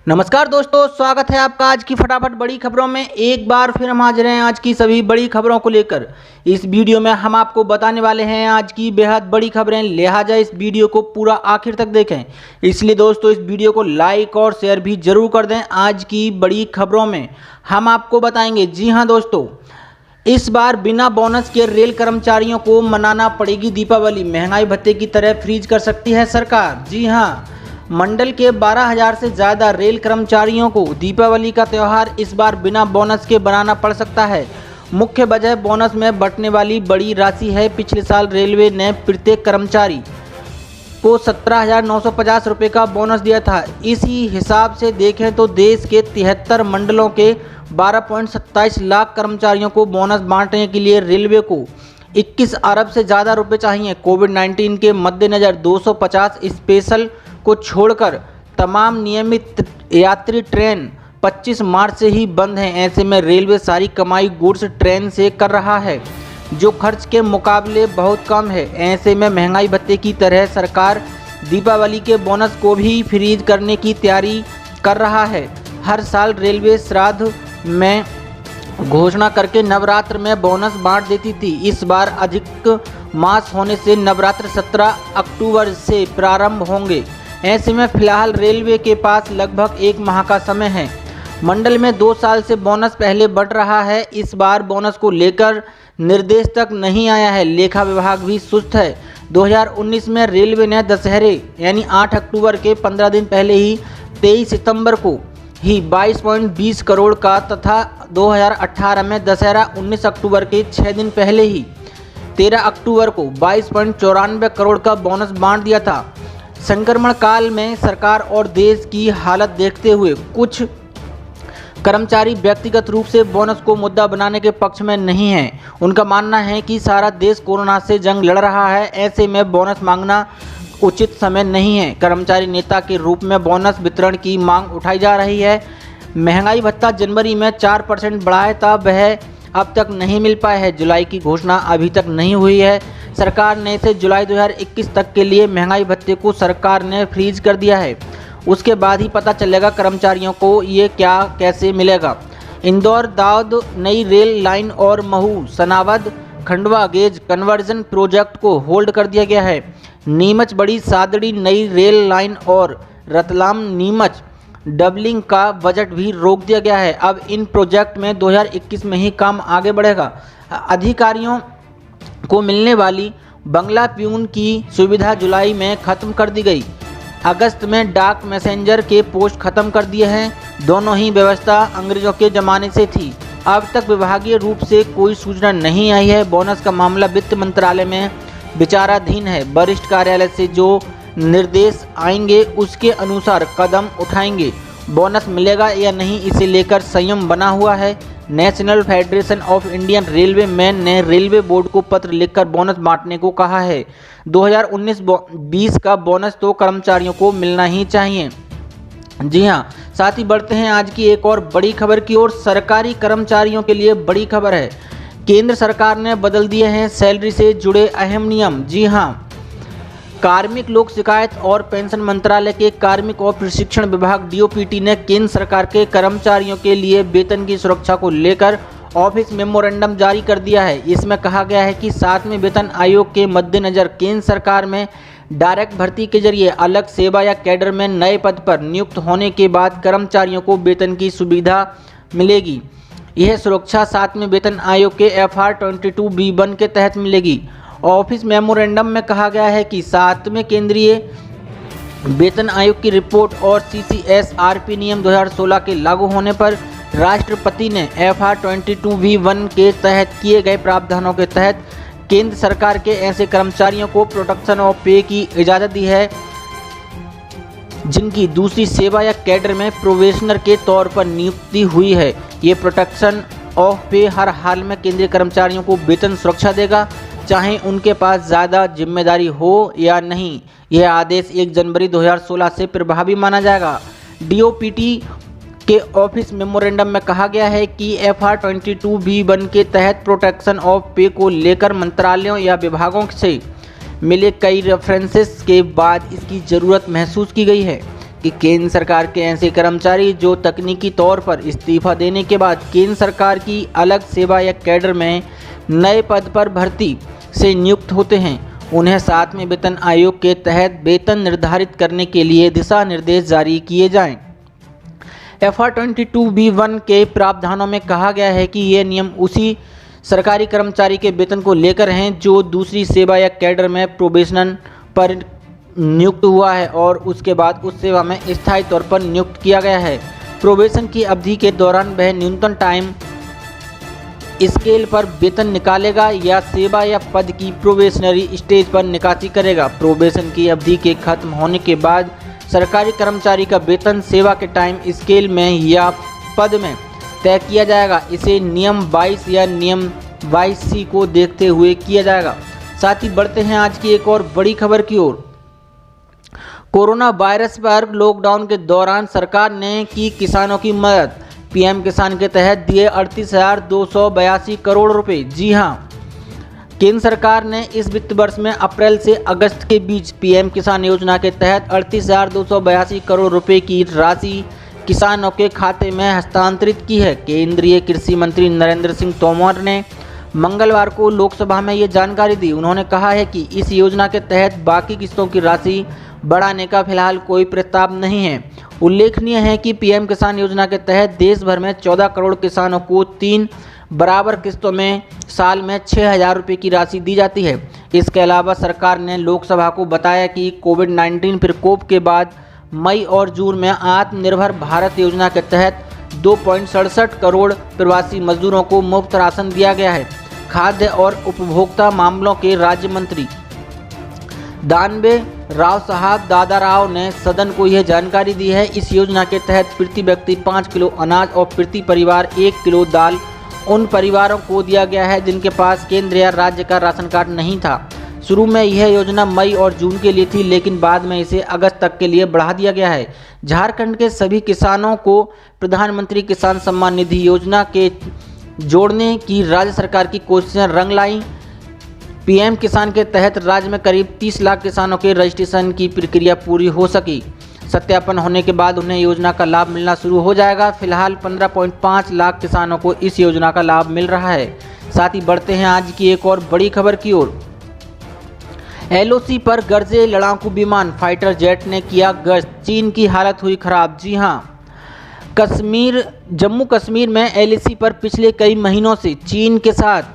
नमस्कार दोस्तों, स्वागत है आपका आज की फटाफट बड़ी खबरों में। एक बार फिर हम हाजिर हैं आज की सभी बड़ी खबरों को लेकर। इस वीडियो में हम आपको बताने वाले हैं आज की बेहद बड़ी खबरें, लिहाजा इस वीडियो को पूरा आखिर तक देखें। इसलिए दोस्तों इस वीडियो को लाइक और शेयर भी जरूर कर दें। आज की बड़ी खबरों में हम आपको बताएंगे, जी हाँ दोस्तों, इस बार बिना बोनस के रेल कर्मचारियों को मनाना पड़ेगी दीपावली। महंगाई भत्ते की तरह फ्रीज कर सकती है सरकार। जी हाँ, मंडल के 12,000 से ज़्यादा रेल कर्मचारियों को दीपावली का त्यौहार इस बार बिना बोनस के बनाना पड़ सकता है। मुख्य वजह बोनस में बंटने वाली बड़ी राशि है। पिछले साल रेलवे ने प्रत्येक कर्मचारी को 17,950 रुपये का बोनस दिया था। इसी हिसाब से देखें तो देश के 73 मंडलों के 12.27 लाख कर्मचारियों को बोनस बांटने के लिए रेलवे को 21 अरब से ज़्यादा रुपये चाहिए। कोविड-19 के मद्देनज़र 250 स्पेशल को छोड़कर तमाम नियमित यात्री ट्रेन 25 मार्च से ही बंद हैं। ऐसे में रेलवे सारी कमाई गुड्स ट्रेन से कर रहा है, जो खर्च के मुकाबले बहुत कम है। ऐसे में महंगाई भत्ते की तरह सरकार दीपावली के बोनस को भी फ्रीज करने की तैयारी कर रहा है। हर साल रेलवे श्राद्ध में घोषणा करके नवरात्र में बोनस बांट देती थी। इस बार अधिक मास होने से नवरात्र 17 अक्टूबर से प्रारंभ होंगे। ऐसे में फिलहाल रेलवे के पास लगभग 1 माह का समय है। मंडल में 2 साल से बोनस पहले बढ़ रहा है। इस बार बोनस को लेकर निर्देश तक नहीं आया है। लेखा विभाग भी सुस्त है। 2019 में रेलवे ने दशहरे यानी 8 अक्टूबर के 15 दिन पहले ही 23 सितंबर को ही 22.20 करोड़ का तथा 2018 में दशहरा 19 अक्टूबर के 6 दिन पहले ही 13 अक्टूबर को 22.94 करोड़ का बोनस बांट दिया था। संक्रमण काल में सरकार और देश की हालत देखते हुए कुछ कर्मचारी व्यक्तिगत रूप से बोनस को मुद्दा बनाने के पक्ष में नहीं हैं। उनका मानना है कि सारा देश कोरोना से जंग लड़ रहा है। ऐसे में बोनस मांगना उचित समय नहीं है। कर्मचारी नेता के रूप में बोनस वितरण की मांग उठाई जा रही है। महंगाई भत्ता जनवरी में 4% बढ़ाया था, वह अब तक नहीं मिल पाया है। जुलाई की घोषणा अभी तक नहीं हुई है। सरकार ने इसे जुलाई 2021 तक के लिए महंगाई भत्ते को सरकार ने फ्रीज कर दिया है। उसके बाद ही पता चलेगा कर्मचारियों को ये क्या कैसे मिलेगा। इंदौर दाऊद नई रेल लाइन और Mhow Sanawad Khandwa gauge conversion project को होल्ड कर दिया गया है। नीमच बड़ी सादड़ी नई रेल लाइन और रतलाम नीमच डबलिंग का बजट भी रोक दिया गया है। अब इन प्रोजेक्ट में 2021 में ही काम आगे बढ़ेगा। अधिकारियों को मिलने वाली बंगला प्यून की सुविधा जुलाई में खत्म कर दी गई। अगस्त में डाक मैसेंजर के पोस्ट खत्म कर दिए हैं। दोनों ही व्यवस्था अंग्रेजों के ज़माने से थी। अब तक विभागीय रूप से कोई सूचना नहीं आई है। बोनस का मामला वित्त मंत्रालय में विचाराधीन है। वरिष्ठ कार्यालय से जो निर्देश आएंगे उसके अनुसार कदम उठाएंगे। बोनस मिलेगा या नहीं, इसे लेकर संयम बना हुआ है। National federation of Indian railway man ने रेलवे बोर्ड को पत्र लिखकर बोनस बांटने को कहा है। 2019-20 का बोनस तो कर्मचारियों को मिलना ही चाहिए। जी हाँ, साथ ही बढ़ते हैं आज की एक और बड़ी खबर की ओर। सरकारी कर्मचारियों के लिए बड़ी खबर है। केंद्र सरकार ने बदल दिए हैं सैलरी से जुड़े अहम नियम। जी हाँ, कार्मिक लोक शिकायत और पेंशन मंत्रालय के कार्मिक और प्रशिक्षण विभाग डीओपीटी ने केंद्र सरकार के कर्मचारियों के लिए वेतन की सुरक्षा को लेकर ऑफिस मेमोरेंडम जारी कर दिया है। इसमें कहा गया है कि 7वें वेतन आयोग के मद्देनज़र केंद्र सरकार में डायरेक्ट भर्ती के जरिए अलग सेवा या कैडर में नए पद पर नियुक्त होने के बाद कर्मचारियों को वेतन की सुविधा मिलेगी। यह सुरक्षा 7वें वेतन आयोग के FR 22B1 के तहत मिलेगी। ऑफिस मेमोरेंडम में कहा गया है कि 7वें केंद्रीय वेतन आयोग की रिपोर्ट और CCSRP नियम 2016 के लागू होने पर राष्ट्रपति ने FR 22B1 के तहत किए गए प्रावधानों के तहत केंद्र सरकार के ऐसे कर्मचारियों को प्रोटेक्शन ऑफ पे की इजाज़त दी है जिनकी दूसरी सेवा या कैडर में प्रोबेशनर के तौर पर नियुक्ति हुई है। ये प्रोटेक्शन ऑफ पे हर हाल में केंद्रीय कर्मचारियों को वेतन सुरक्षा देगा, चाहे उनके पास ज़्यादा जिम्मेदारी हो या नहीं। यह आदेश 1 जनवरी 2016 से प्रभावी माना जाएगा। डीओपीटी के ऑफिस मेमोरेंडम में कहा गया है कि FR 22B1 के तहत प्रोटेक्शन ऑफ पे को लेकर मंत्रालयों या विभागों से मिले कई रेफरेंसेस के बाद इसकी ज़रूरत महसूस की गई है। कि केंद्र सरकार के ऐसे कर्मचारी जो तकनीकी तौर पर इस्तीफा देने के बाद केंद्र सरकार की अलग सेवा या कैडर में नए पद पर भर्ती से नियुक्त होते हैं, उन्हें 7वें वेतन आयोग के तहत वेतन निर्धारित करने के लिए दिशा निर्देश जारी किए जाएं। FR 22B1 के प्रावधानों में कहा गया है कि ये नियम उसी सरकारी कर्मचारी के वेतन को लेकर हैं जो दूसरी सेवा या कैडर में प्रोबेशनर पर नियुक्त हुआ है और उसके बाद उस सेवा में स्थायी तौर पर नियुक्त किया गया है। प्रोबेशन की अवधि के दौरान वह न्यूनतम टाइम स्केल पर वेतन निकालेगा या सेवा या पद की प्रोबेशनरी स्टेज पर निकासी करेगा। प्रोबेशन की अवधि के खत्म होने के बाद सरकारी कर्मचारी का वेतन सेवा के टाइम स्केल में या पद में तय किया जाएगा। इसे नियम 22 या नियम 22C को देखते हुए किया जाएगा। साथ ही बढ़ते हैं आज की एक और बड़ी खबर की ओर। कोरोना वायरस पर लॉकडाउन के दौरान सरकार ने की किसानों की मदद। पीएम किसान के तहत दिए 38,282 करोड़ रुपए। जी हां, केंद्र सरकार ने इस वित्त वर्ष में अप्रैल से अगस्त के बीच पीएम किसान योजना के तहत 38,282 करोड़ रुपए की राशि किसानों के खाते में हस्तांतरित की है। केंद्रीय कृषि मंत्री नरेंद्र सिंह तोमर ने मंगलवार को लोकसभा में ये जानकारी दी। उन्होंने कहा है कि इस योजना के तहत बाकी किस्तों की राशि बढ़ाने का फिलहाल कोई प्रस्ताव नहीं है। उल्लेखनीय है कि पीएम किसान योजना के तहत देश भर में 14 करोड़ किसानों को 3 बराबर किस्तों में साल में 6,000 रुपये की राशि दी जाती है। इसके अलावा सरकार ने लोकसभा को बताया कि कोविड-19 प्रकोप के बाद मई और जून में आत्मनिर्भर भारत योजना के तहत 2.67 करोड़ प्रवासी मजदूरों को मुफ्त राशन दिया गया है। खाद्य और उपभोक्ता मामलों के राज्य मंत्री दानवे राव साहब दादाराव ने सदन को यह जानकारी दी है। इस योजना के तहत प्रति व्यक्ति 5 किलो अनाज और प्रति परिवार 1 किलो दाल उन परिवारों को दिया गया है जिनके पास केंद्र या राज्य का राशन कार्ड नहीं था। शुरू में यह योजना मई और जून के लिए थी, लेकिन बाद में इसे अगस्त तक के लिए बढ़ा दिया गया है। झारखंड के सभी किसानों को प्रधानमंत्री किसान सम्मान निधि योजना के जोड़ने की राज्य सरकार की कोशिशें रंग लाई। पीएम किसान के तहत राज्य में करीब 30 लाख किसानों के रजिस्ट्रेशन की प्रक्रिया पूरी हो सकी। सत्यापन होने के बाद उन्हें योजना का लाभ मिलना शुरू हो जाएगा। फिलहाल 15.5 लाख किसानों को इस योजना का लाभ मिल रहा है। साथ ही बढ़ते हैं आज की एक और बड़ी खबर की ओर। LOC पर गरजे लड़ाकू विमान, फाइटर जेट ने किया गश्त, चीन की हालत हुई खराब। जी हां, जम्मू कश्मीर में LOC पर पिछले कई महीनों से चीन के साथ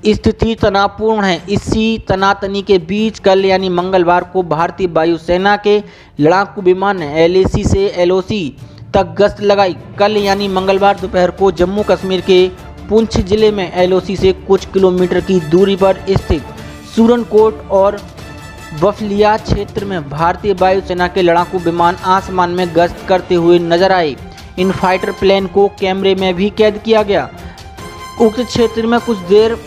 स्थिति तनावपूर्ण है। इसी तनातनी के बीच कल यानी मंगलवार को भारतीय वायुसेना के लड़ाकू विमान ने LAC से LOC तक गश्त लगाई। कल यानी मंगलवार दोपहर को जम्मू कश्मीर के पुंछ जिले में LOC से कुछ किलोमीटर की दूरी पर स्थित सूरनकोट और बफलिया क्षेत्र में भारतीय वायुसेना के लड़ाकू विमान आसमान में गश्त करते हुए नजर आए। इन फाइटर प्लेन को कैमरे में भी कैद किया गया। उक्त क्षेत्र में कुछ देर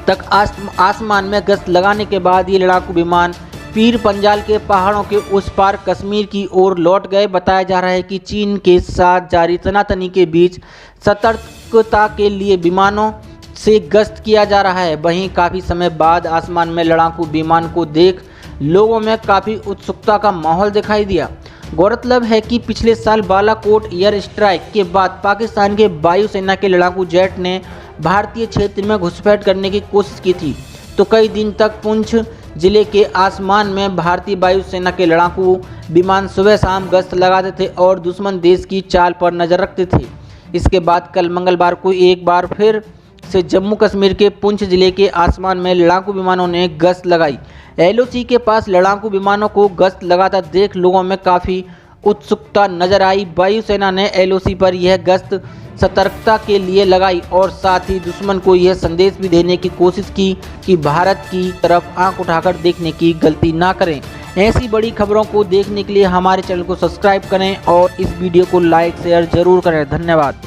तक आसमान में गश्त लगाने के बाद ये लड़ाकू विमान पीर पंजाल के पहाड़ों के उस पार कश्मीर की ओर लौट गए। बताया जा रहा है कि चीन के साथ जारी तनातनी के बीच सतर्कता के लिए विमानों से गश्त किया जा रहा है। वहीं काफ़ी समय बाद आसमान में लड़ाकू विमान को देख लोगों में काफ़ी उत्सुकता का माहौल दिखाई दिया। गौरतलब है कि पिछले साल बालाकोट एयर स्ट्राइक के बाद पाकिस्तान के वायुसेना के लड़ाकू जेट ने भारतीय क्षेत्र में घुसपैठ करने की कोशिश की थी, तो कई दिन तक पुंछ जिले के आसमान में भारतीय वायुसेना के लड़ाकू विमान सुबह शाम गश्त लगाते थे और दुश्मन देश की चाल पर नज़र रखते थे। इसके बाद कल मंगलवार को एक बार फिर से जम्मू कश्मीर के पुंछ जिले के आसमान में लड़ाकू विमानों ने गश्त लगाई। LOC के पास लड़ाकू विमानों को गश्त लगाता देख लोगों में काफ़ी उत्सुकता नजर आई। वायुसेना ने LOC पर यह गश्त सतर्कता के लिए लगाई और साथ ही दुश्मन को यह संदेश भी देने की कोशिश की कि भारत की तरफ आंख उठाकर देखने की गलती ना करें। ऐसी बड़ी खबरों को देखने के लिए हमारे चैनल को सब्सक्राइब करें और इस वीडियो को लाइक शेयर जरूर करें। धन्यवाद।